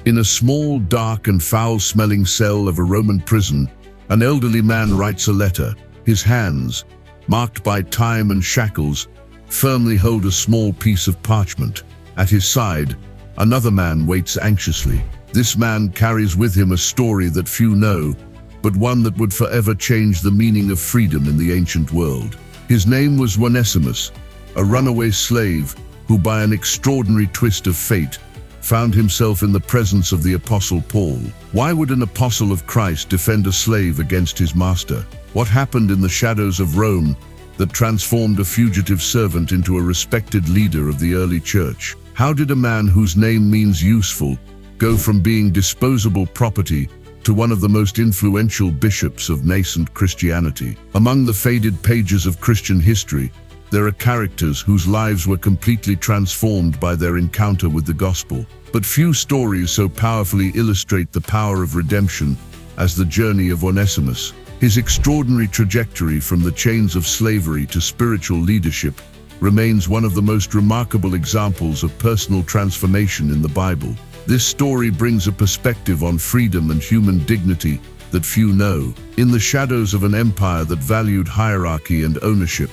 In a small, dark and foul-smelling cell of a Roman prison, an elderly man writes a letter. His hands, marked by time and shackles, firmly hold a small piece of parchment. At his side, another man waits anxiously. This man carries with him a story that few know, but one that would forever change the meaning of freedom in the ancient world. His name was Onesimus, a runaway slave who, by an extraordinary twist of fate, found himself in the presence of the Apostle Paul. Why would an apostle of Christ defend a slave against his master? What happened in the shadows of Rome that transformed a fugitive servant into a respected leader of the early church? How did a man whose name means useful go from being disposable property to one of the most influential bishops of nascent Christianity? Among the faded pages of Christian history, there are characters whose lives were completely transformed by their encounter with the gospel. But few stories so powerfully illustrate the power of redemption as the journey of Onesimus. His extraordinary trajectory from the chains of slavery to spiritual leadership remains one of the most remarkable examples of personal transformation in the Bible. This story brings a perspective on freedom and human dignity that few know. In the shadows of an empire that valued hierarchy and ownership,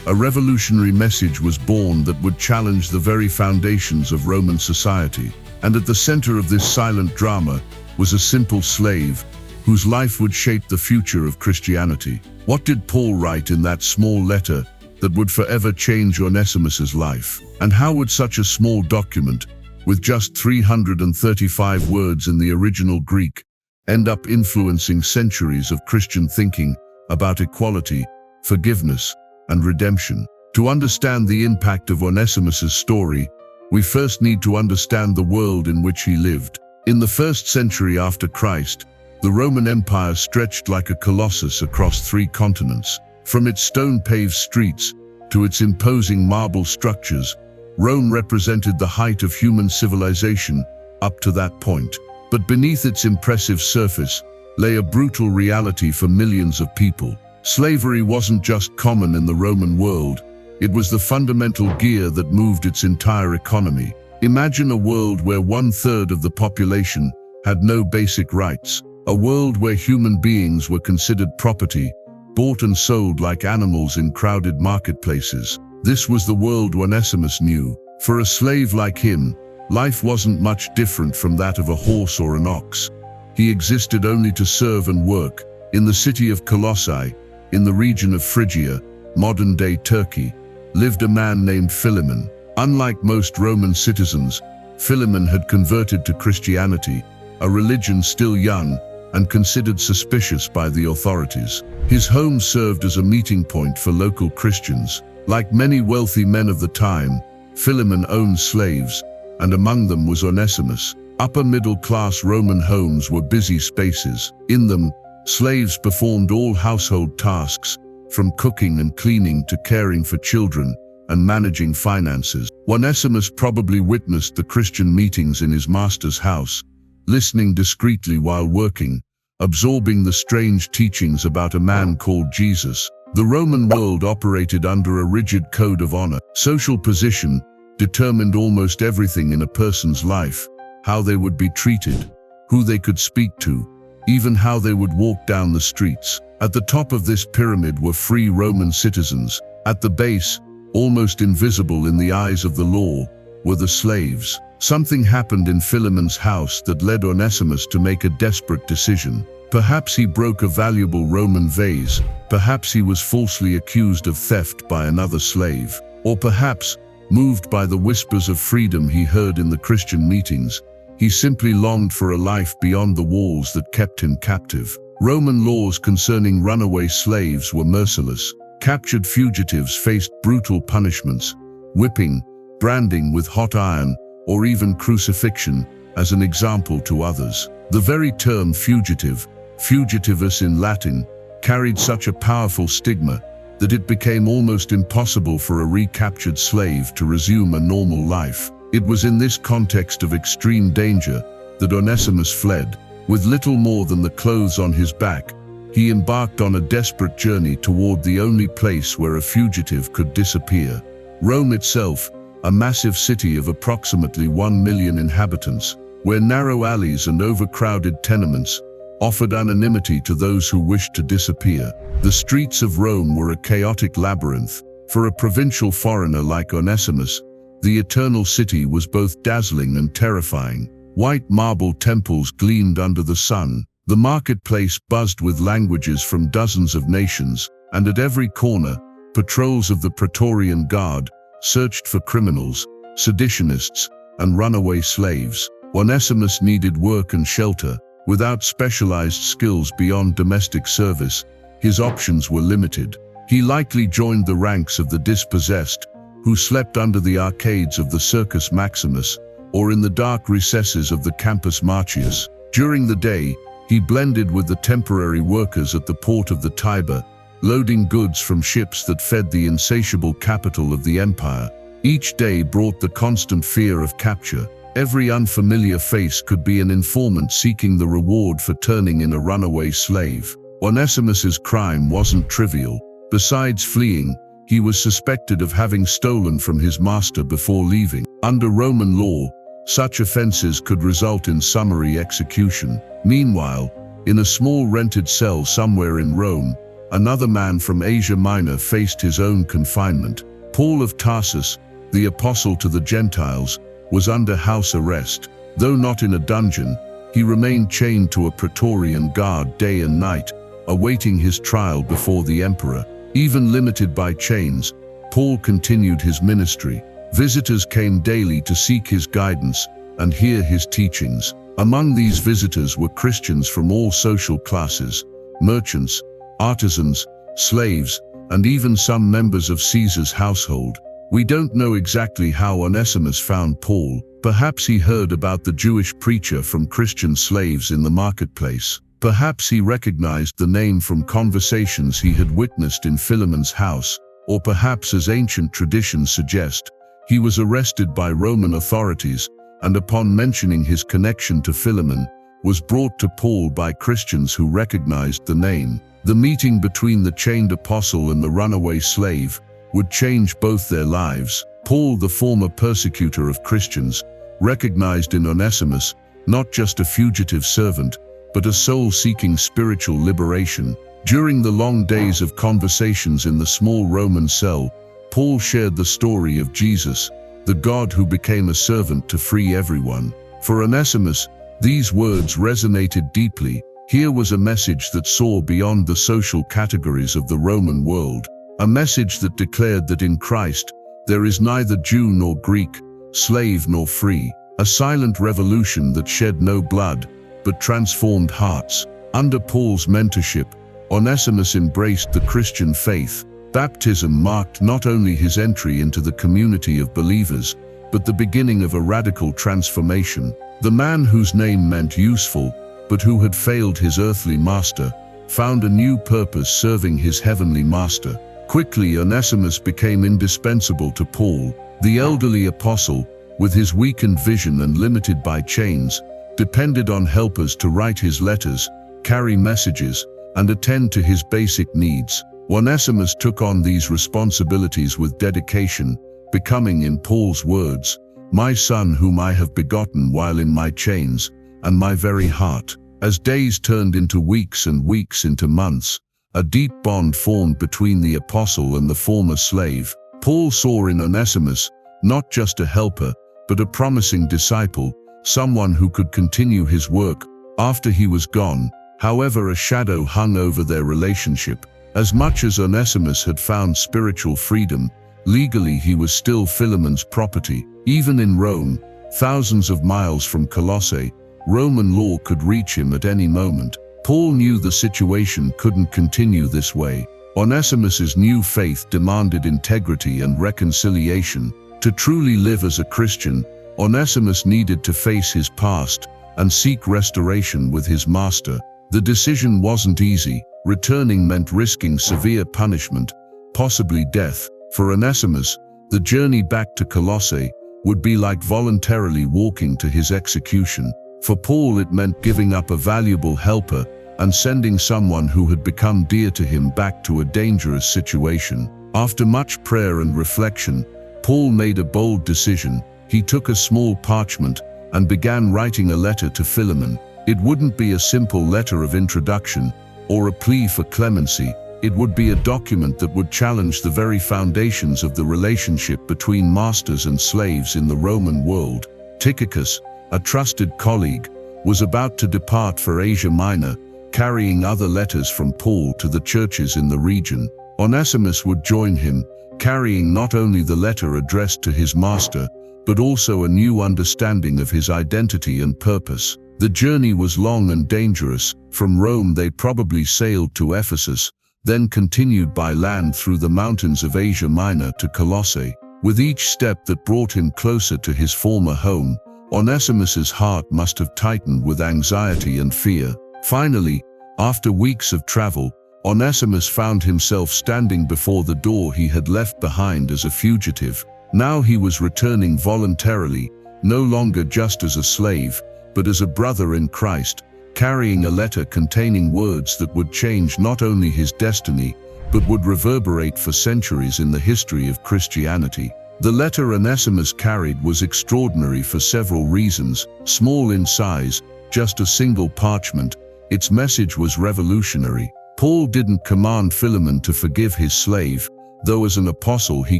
a revolutionary message was born that would challenge the very foundations of Roman society. And at the center of this silent drama was a simple slave whose life would shape the future of Christianity. What did Paul write in that small letter that would forever change Onesimus's life? And how would such a small document, with just 335 words in the original Greek, end up influencing centuries of Christian thinking about equality, forgiveness, and redemption? To understand the impact of Onesimus's story, we first need to understand the world in which he lived. In the 1st century after Christ, the Roman Empire stretched like a colossus across 3 continents. From its stone-paved streets to its imposing marble structures, Rome represented the height of human civilization up to that point. But beneath its impressive surface lay a brutal reality for millions of people. Slavery wasn't just common in the Roman world, it was the fundamental gear that moved its entire economy. Imagine a world where 1/3 of the population had no basic rights, a world where human beings were considered property, bought and sold like animals in crowded marketplaces. This was the world Onesimus knew. For a slave like him, life wasn't much different from that of a horse or an ox. He existed only to serve and work. In the city of Colossae, in the region of Phrygia, modern-day Turkey, lived a man named Philemon. Unlike most Roman citizens, Philemon had converted to Christianity, a religion still young and considered suspicious by the authorities. His home served as a meeting point for local Christians. Like many wealthy men of the time, Philemon owned slaves, and among them was Onesimus. Upper-middle-class Roman homes were busy spaces. In them, slaves performed all household tasks, from cooking and cleaning to caring for children and managing finances. Onesimus probably witnessed the Christian meetings in his master's house, listening discreetly while working, absorbing the strange teachings about a man called Jesus. The Roman world operated under a rigid code of honor. Social position determined almost everything in a person's life: how they would be treated, who they could speak to, even how they would walk down the streets. At the top of this pyramid were free Roman citizens. At the base, almost invisible in the eyes of the law, were the slaves. Something happened in Philemon's house that led Onesimus to make a desperate decision. Perhaps he broke a valuable Roman vase, perhaps he was falsely accused of theft by another slave, or perhaps, moved by the whispers of freedom he heard in the Christian meetings, he simply longed for a life beyond the walls that kept him captive. Roman laws concerning runaway slaves were merciless. Captured fugitives faced brutal punishments: whipping, branding with hot iron, or even crucifixion, as an example to others. The very term fugitive, fugitivus in Latin, carried such a powerful stigma that it became almost impossible for a recaptured slave to resume a normal life. It was in this context of extreme danger that Onesimus fled. With little more than the clothes on his back, he embarked on a desperate journey toward the only place where a fugitive could disappear. Rome itself, a massive city of approximately 1 million inhabitants, where narrow alleys and overcrowded tenements offered anonymity to those who wished to disappear. The streets of Rome were a chaotic labyrinth. For a provincial foreigner like Onesimus, the eternal city was both dazzling and terrifying. White marble temples gleamed under the sun. The marketplace buzzed with languages from dozens of nations, and at every corner, patrols of the Praetorian Guard searched for criminals, seditionists, and runaway slaves. Onesimus needed work and shelter. Without specialized skills beyond domestic service, his options were limited. He likely joined the ranks of the dispossessed, who slept under the arcades of the Circus Maximus or in the dark recesses of the Campus Martius. During the day, he blended with the temporary workers at the port of the Tiber, loading goods from ships that fed the insatiable capital of the empire. Each day brought the constant fear of capture. Every unfamiliar face could be an informant seeking the reward for turning in a runaway slave. Onesimus's crime wasn't trivial. Besides fleeing, he was suspected of having stolen from his master before leaving. Under Roman law, such offenses could result in summary execution. Meanwhile, in a small rented cell somewhere in Rome, another man from Asia Minor faced his own confinement. Paul of Tarsus, the apostle to the Gentiles, was under house arrest. Though not in a dungeon, he remained chained to a Praetorian Guard day and night, awaiting his trial before the emperor. Even limited by chains, Paul continued his ministry. Visitors came daily to seek his guidance and hear his teachings. Among these visitors were Christians from all social classes, merchants, artisans, slaves, and even some members of Caesar's household. We don't know exactly how Onesimus found Paul. Perhaps he heard about the Jewish preacher from Christian slaves in the marketplace. Perhaps he recognized the name from conversations he had witnessed in Philemon's house, or perhaps, as ancient traditions suggest, he was arrested by Roman authorities and, upon mentioning his connection to Philemon, was brought to Paul by Christians who recognized the name. The meeting between the chained apostle and the runaway slave would change both their lives. Paul, the former persecutor of Christians, recognized in Onesimus not just a fugitive servant, but a soul seeking spiritual liberation. During the long days of conversations in the small Roman cell, Paul shared the story of Jesus, the God who became a servant to free everyone. For Onesimus, these words resonated deeply. Here was a message that saw beyond the social categories of the Roman world, a message that declared that in Christ, there is neither Jew nor Greek, slave nor free, a silent revolution that shed no blood, but transformed hearts. Under Paul's mentorship, Onesimus embraced the Christian faith. Baptism marked not only his entry into the community of believers, but the beginning of a radical transformation. The man whose name meant useful, but who had failed his earthly master, found a new purpose serving his heavenly master. Quickly, Onesimus became indispensable to Paul. The elderly apostle, with his weakened vision and limited by chains, depended on helpers to write his letters, carry messages, and attend to his basic needs. Onesimus took on these responsibilities with dedication, becoming, in Paul's words, "My son whom I have begotten while in my chains, and my very heart." As days turned into weeks and weeks into months, a deep bond formed between the apostle and the former slave. Paul saw in Onesimus not just a helper, but a promising disciple, someone who could continue his work after he was gone. However, a shadow hung over their relationship. As much as Onesimus had found spiritual freedom, legally he was still Philemon's property. Even in Rome, thousands of miles from Colossae, Roman law could reach him at any moment. Paul knew the situation couldn't continue this way. Onesimus's new faith demanded integrity and reconciliation. To truly live as a Christian, Onesimus needed to face his past and seek restoration with his master. The decision wasn't easy. Returning meant risking severe punishment, possibly death. For Onesimus, the journey back to Colossae would be like voluntarily walking to his execution. For Paul, it meant giving up a valuable helper and sending someone who had become dear to him back to a dangerous situation. After much prayer and reflection, Paul made a bold decision. He took a small parchment and began writing a letter to Philemon. It wouldn't be a simple letter of introduction or a plea for clemency. It would be a document that would challenge the very foundations of the relationship between masters and slaves in the Roman world. Tychicus, a trusted colleague, was about to depart for Asia Minor, carrying other letters from Paul to the churches in the region. Onesimus would join him, carrying not only the letter addressed to his master, but also a new understanding of his identity and purpose. The journey was long and dangerous. From Rome they probably sailed to Ephesus, then continued by land through the mountains of Asia Minor to Colossae. With each step that brought him closer to his former home, Onesimus's heart must have tightened with anxiety and fear. Finally, after weeks of travel, Onesimus found himself standing before the door he had left behind as a fugitive. Now he was returning voluntarily, no longer just as a slave, but as a brother in Christ, carrying a letter containing words that would change not only his destiny, but would reverberate for centuries in the history of Christianity. The letter Onesimus carried was extraordinary for several reasons. Small in size, just a single parchment, its message was revolutionary. Paul didn't command Philemon to forgive his slave, though as an apostle he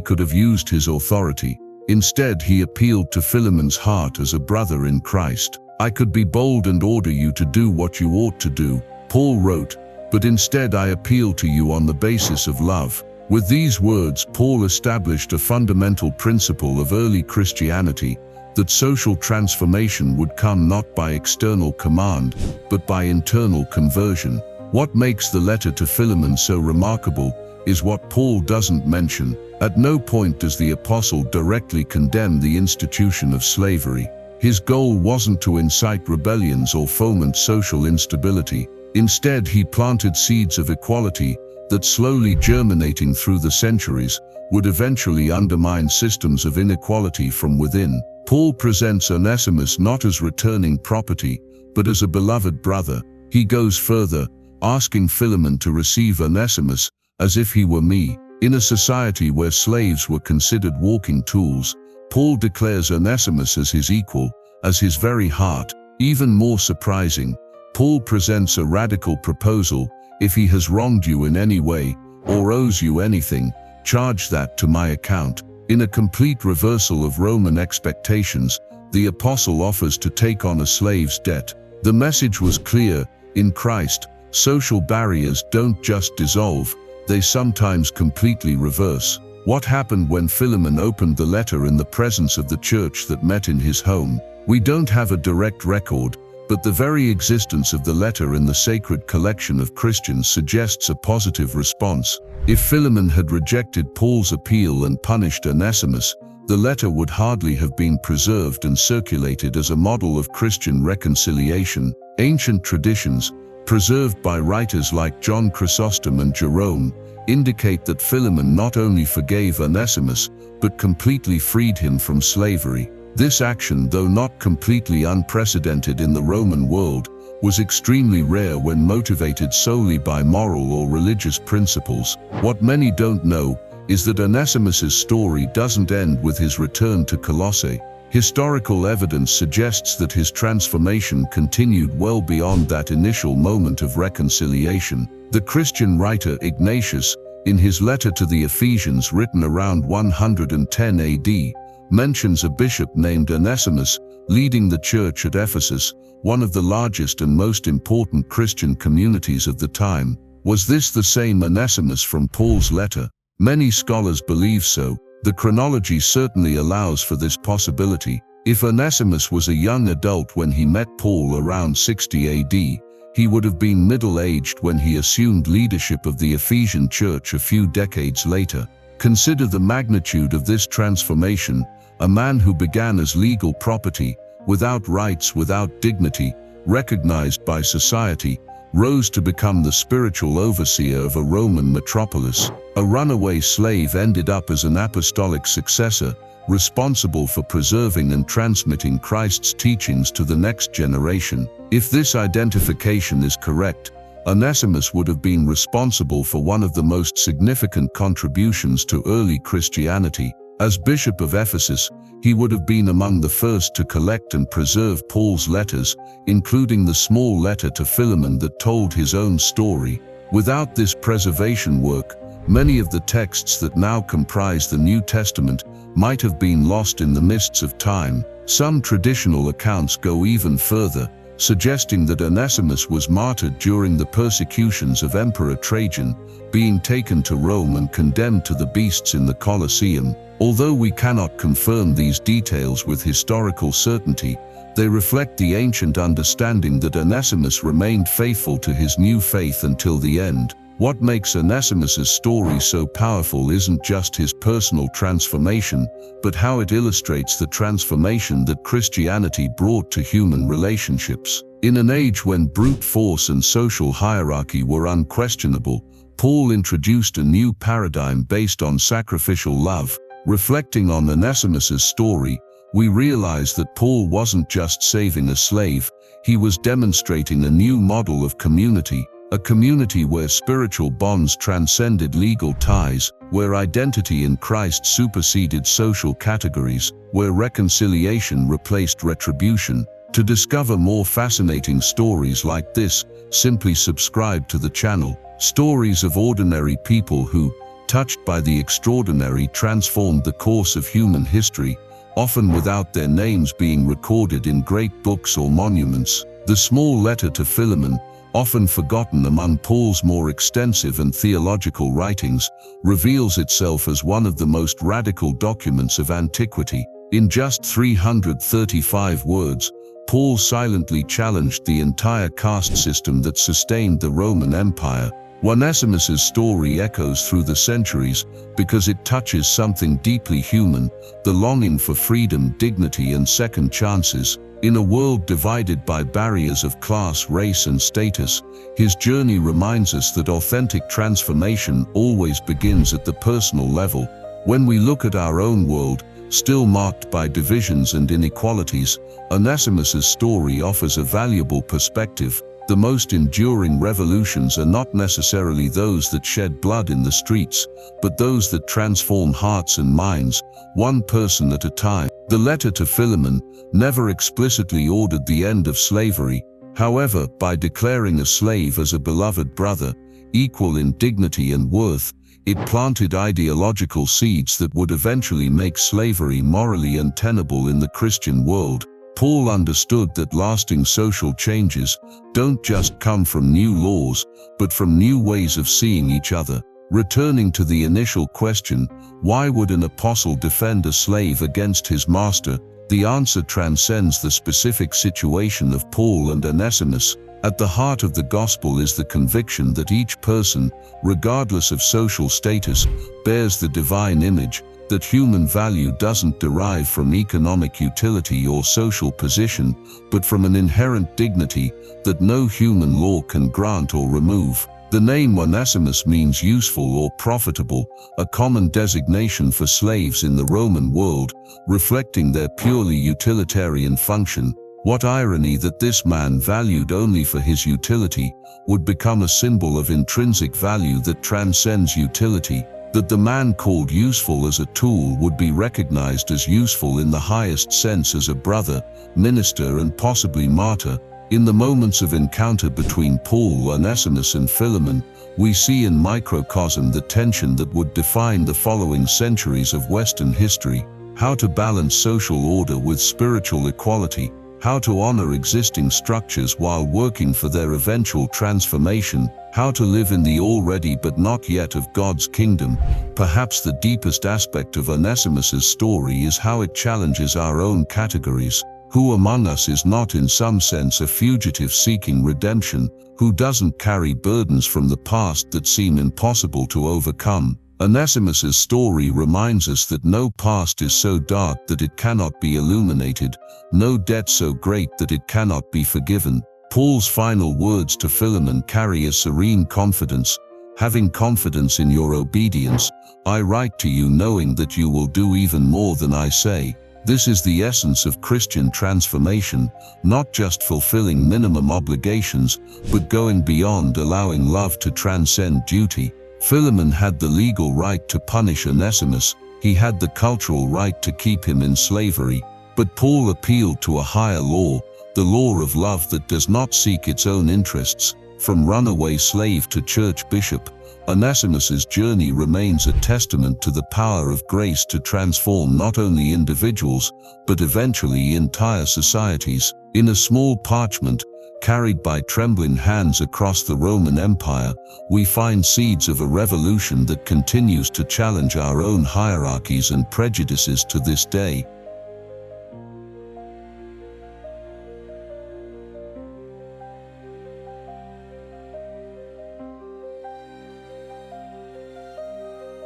could have used his authority. Instead, he appealed to Philemon's heart as a brother in Christ. "I could be bold and order you to do what you ought to do," Paul wrote, "but instead I appeal to you on the basis of love." With these words, Paul established a fundamental principle of early Christianity, that social transformation would come not by external command, but by internal conversion. What makes the letter to Philemon so remarkable is what Paul doesn't mention. At no point does the apostle directly condemn the institution of slavery. His goal wasn't to incite rebellions or foment social instability. Instead, he planted seeds of equality that, slowly germinating through the centuries, would eventually undermine systems of inequality from within. Paul presents Onesimus not as returning property, but as a beloved brother. He goes further, asking Philemon to receive Onesimus as if he were me. In a society where slaves were considered walking tools, Paul declares Onesimus as his equal, as his very heart. Even more surprising, Paul presents a radical proposal: if he has wronged you in any way, or owes you anything, charge that to my account. In a complete reversal of Roman expectations, the apostle offers to take on a slave's debt. The message was clear: in Christ, social barriers don't just dissolve, they sometimes completely reverse. What happened when Philemon opened the letter in the presence of the church that met in his home? We don't have a direct record, but the very existence of the letter in the sacred collection of Christians suggests a positive response. If Philemon had rejected Paul's appeal and punished Onesimus, the letter would hardly have been preserved and circulated as a model of Christian reconciliation. Ancient traditions, preserved by writers like John Chrysostom and Jerome, indicate that Philemon not only forgave Onesimus, but completely freed him from slavery. This action, though not completely unprecedented in the Roman world, was extremely rare when motivated solely by moral or religious principles. What many don't know is that Onesimus's story doesn't end with his return to Colossae. Historical evidence suggests that his transformation continued well beyond that initial moment of reconciliation. The Christian writer Ignatius, in his letter to the Ephesians written around 110 AD, mentions a bishop named Onesimus leading the church at Ephesus, one of the largest and most important Christian communities of the time. Was this the same Onesimus from Paul's letter? Many scholars believe so. The chronology certainly allows for this possibility. If Onesimus was a young adult when he met Paul around 60 AD, he would have been middle-aged when he assumed leadership of the Ephesian church a few decades later. Consider the magnitude of this transformation. A man who began as legal property, without rights, without dignity, recognized by society, rose to become the spiritual overseer of a Roman metropolis. A runaway slave ended up as an apostolic successor, responsible for preserving and transmitting Christ's teachings to the next generation. If this identification is correct, Onesimus would have been responsible for one of the most significant contributions to early Christianity. As Bishop of Ephesus, he would have been among the first to collect and preserve Paul's letters, including the small letter to Philemon that told his own story. Without this preservation work, many of the texts that now comprise the New Testament might have been lost in the mists of time. Some traditional accounts go even further, suggesting that Onesimus was martyred during the persecutions of Emperor Trajan, being taken to Rome and condemned to the beasts in the Colosseum. Although we cannot confirm these details with historical certainty, they reflect the ancient understanding that Onesimus remained faithful to his new faith until the end. What makes Onesimus's story so powerful isn't just his personal transformation, but how it illustrates the transformation that Christianity brought to human relationships. In an age when brute force and social hierarchy were unquestionable, Paul introduced a new paradigm based on sacrificial love. Reflecting on Onesimus's story, we realize that Paul wasn't just saving a slave, he was demonstrating a new model of community. A community where spiritual bonds transcended legal ties, where identity in Christ superseded social categories, where reconciliation replaced retribution. To discover more fascinating stories like this, simply subscribe to the channel. Stories of ordinary people who, touched by the extraordinary, transformed the course of human history, often without their names being recorded in great books or monuments. The small letter to Philemon, often forgotten among Paul's more extensive and theological writings, reveals itself as one of the most radical documents of antiquity. In just 335 words, Paul silently challenged the entire caste system that sustained the Roman Empire. Onesimus's story echoes through the centuries because it touches something deeply human, the longing for freedom, dignity, and second chances. In a world divided by barriers of class, race, and status, his journey reminds us that authentic transformation always begins at the personal level. When we look at our own world, still marked by divisions and inequalities, Onesimus's story offers a valuable perspective. The most enduring revolutions are not necessarily those that shed blood in the streets, but those that transform hearts and minds, one person at a time. The letter to Philemon never explicitly ordered the end of slavery. However, by declaring a slave as a beloved brother, equal in dignity and worth, it planted ideological seeds that would eventually make slavery morally untenable in the Christian world. Paul understood that lasting social changes don't just come from new laws, but from new ways of seeing each other. Returning to the initial question, why would an apostle defend a slave against his master? The answer transcends the specific situation of Paul and Onesimus. At the heart of the gospel is the conviction that each person, regardless of social status, bears the divine image, that human value doesn't derive from economic utility or social position, but from an inherent dignity that no human law can grant or remove. The name Onesimus means useful or profitable, a common designation for slaves in the Roman world, reflecting their purely utilitarian function. What irony that this man, valued only for his utility, would become a symbol of intrinsic value that transcends utility. That the man called useful as a tool would be recognized as useful in the highest sense as a brother, minister, and possibly martyr. In the moments of encounter between Paul, Onesimus, and Philemon, we see in microcosm the tension that would define the following centuries of Western history. How to balance social order with spiritual equality. How to honor existing structures while working for their eventual transformation. How to live in the already but not yet of God's kingdom. Perhaps the deepest aspect of Onesimus's story is how it challenges our own categories. Who among us is not in some sense a fugitive seeking redemption? Who doesn't carry burdens from the past that seem impossible to overcome? Onesimus's story reminds us that no past is so dark that it cannot be illuminated, no debt so great that it cannot be forgiven. Paul's final words to Philemon carry a serene confidence. Having confidence in your obedience, I write to you knowing that you will do even more than I say. This is the essence of Christian transformation, not just fulfilling minimum obligations, but going beyond, allowing love to transcend duty. Philemon had the legal right to punish Onesimus. He had the cultural right to keep him in slavery, but Paul appealed to a higher law, the law of love that does not seek its own interests. From runaway slave to church bishop, Onesimus's journey remains a testament to the power of grace to transform not only individuals, but eventually entire societies. In a small parchment, carried by trembling hands across the Roman Empire, we find seeds of a revolution that continues to challenge our own hierarchies and prejudices to this day.